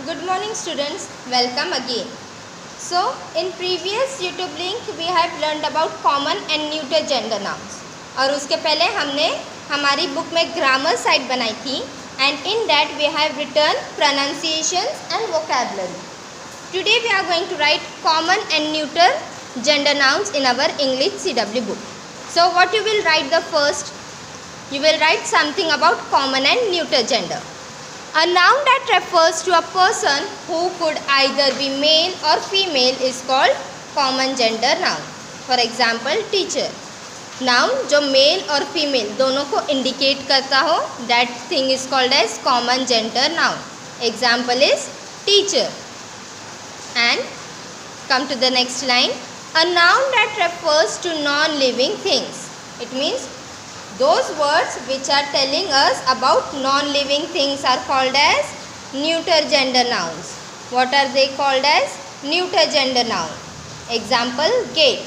Good morning students, welcome again. So in previous YouTube link we have learned about common and neuter gender nouns. और उसके पहले हमने हमारी book में grammar site बनाई थी and in that we have written pronunciations and vocabulary. Today we are going to write common and neuter gender nouns in our English CW book. So what you will write the first? You will write something about common and neuter gender. A noun that refers to a person who could either be male or female is called common gender noun. For example, teacher. Noun जो male और female दोनों को indicate करता हो, that thing is called as common gender noun. Example is teacher. And come to the next line. A noun that refers to non-living things. It means those words which are telling us about non-living things are called as neuter gender nouns. What are they called as? Neuter gender noun. Example, gate.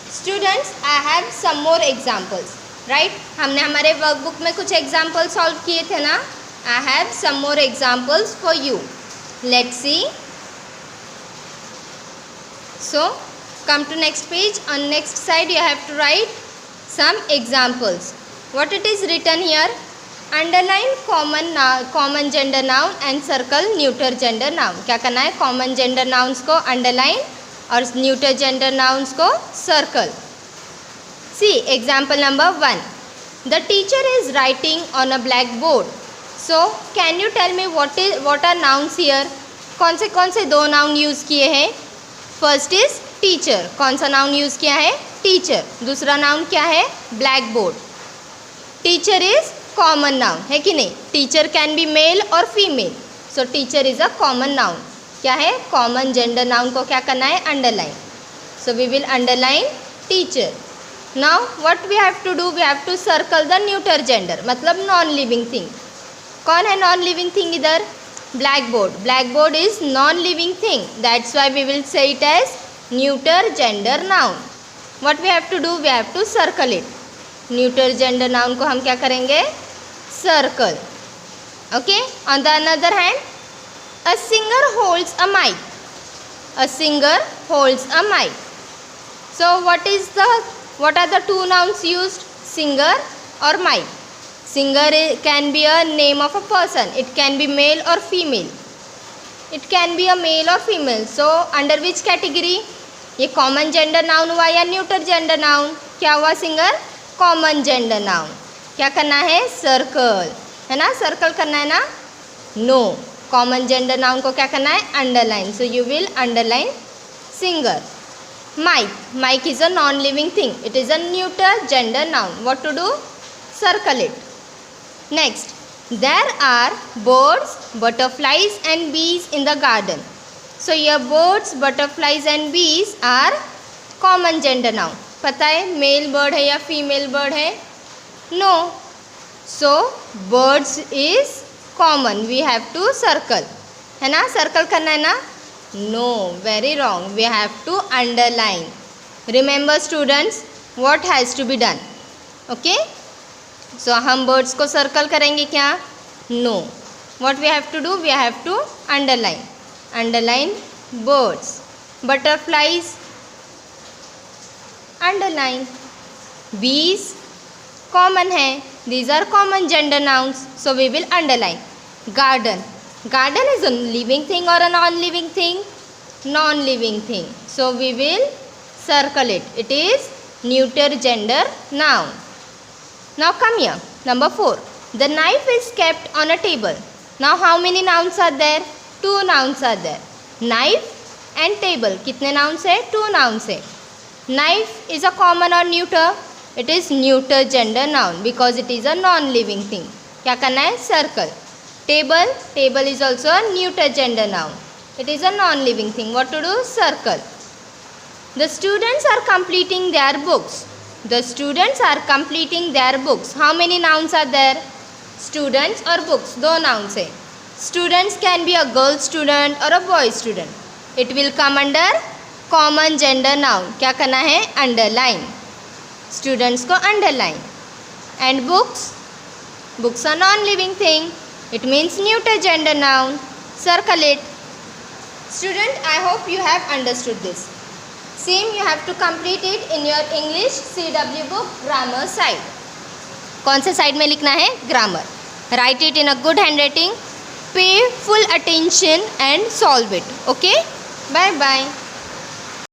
Students, I have some more examples. Right? हमने हमारे workbook में कुछ examples solve किए थे ना? I have some more examples for you. Let's see. So, come to next page. On next side you have to write some examples. What it is written here? Underline common gender noun and circle neuter gender noun. क्या करना है? Common gender nouns को underline और neuter gender nouns को circle. See example number 1. The teacher is writing on a blackboard. So can you tell me what are nouns here? कौन से दो noun use किए हैं? First is teacher. कौन सा noun use किया है? टीचर. दूसरा नाउन क्या है? Blackboard. Teacher is common noun है कि नहीं? टीचर कैन बी मेल और female. So teacher is a common noun. क्या है? कॉमन जेंडर नाउन को क्या करना है? Underline. So we will underline teacher. Now what we have to do? We have to circle the neuter gender, मतलब non living thing. कौन है non living thing इधर? Blackboard. Blackboard is non living thing. That's why we will say it as neuter gender noun. What we have to do? We have to circle it. Neuter gender noun को हम क्या करेंगे? Circle. Okay. On the another hand, a singer holds a mic. A singer holds a mic. So what are the two nouns used? Singer or mic. Singer can be a name of a person. It can be male or female. It can be a male or female. So under which category? ये common gender noun हुआ या neuter gender noun? क्या हुआ singer? Common gender noun. क्या करना है? Circle. है ना? सर्कल करना है ना? नो. कॉमन जेंडर नाउन को क्या करना है? Underline. So you will underline singer. Mike. Mike is a non living thing. It is a neuter gender noun. What to do? Circle it. Next, there are birds, butterflies and bees in the garden. So your birds, butterflies and bees are common gender noun. पता है mail bird है या female bird है? No. So birds is common. We have to circle. है ना? Circle करना है ना? No. Very wrong. We have to underline. Remember students, what has to be done? Okay? So हम birds को सर्कल करेंगे क्या? No. What we have to do? We have to underline. Underline birds. Butterflies, underline. Bees common है. These are common gender nouns. So we will underline. Garden. Garden is a living thing or a non-living thing? Non-living thing. So we will circle it. It is neuter gender noun. Now come here. Number 4. The knife is kept on a table. Now how many nouns are there? Two nouns are there. Knife and table. कितने nouns है? Two nouns है. Knife is a common or neuter? It is neuter gender noun because it is a non-living thing. क्या करना है? Circle. Table. Table is also a neuter gender noun. It is a non-living thing. What to do? Circle. The students are completing their books. The students are completing their books. How many nouns are there? Students और books. दो nouns है. Students can be a girl student or a boy student. It will come under common gender noun. क्या करना है? Underline. Students को underline. And books. Books are non-living thing. It means neuter gender noun. circle it. Student, I hope you have understood this. Same you have to complete it in your English CW book grammar side. कौन से side में लिखना है? Grammar. Write it in a good handwriting. Pay full attention and solve it. Okay? Bye bye.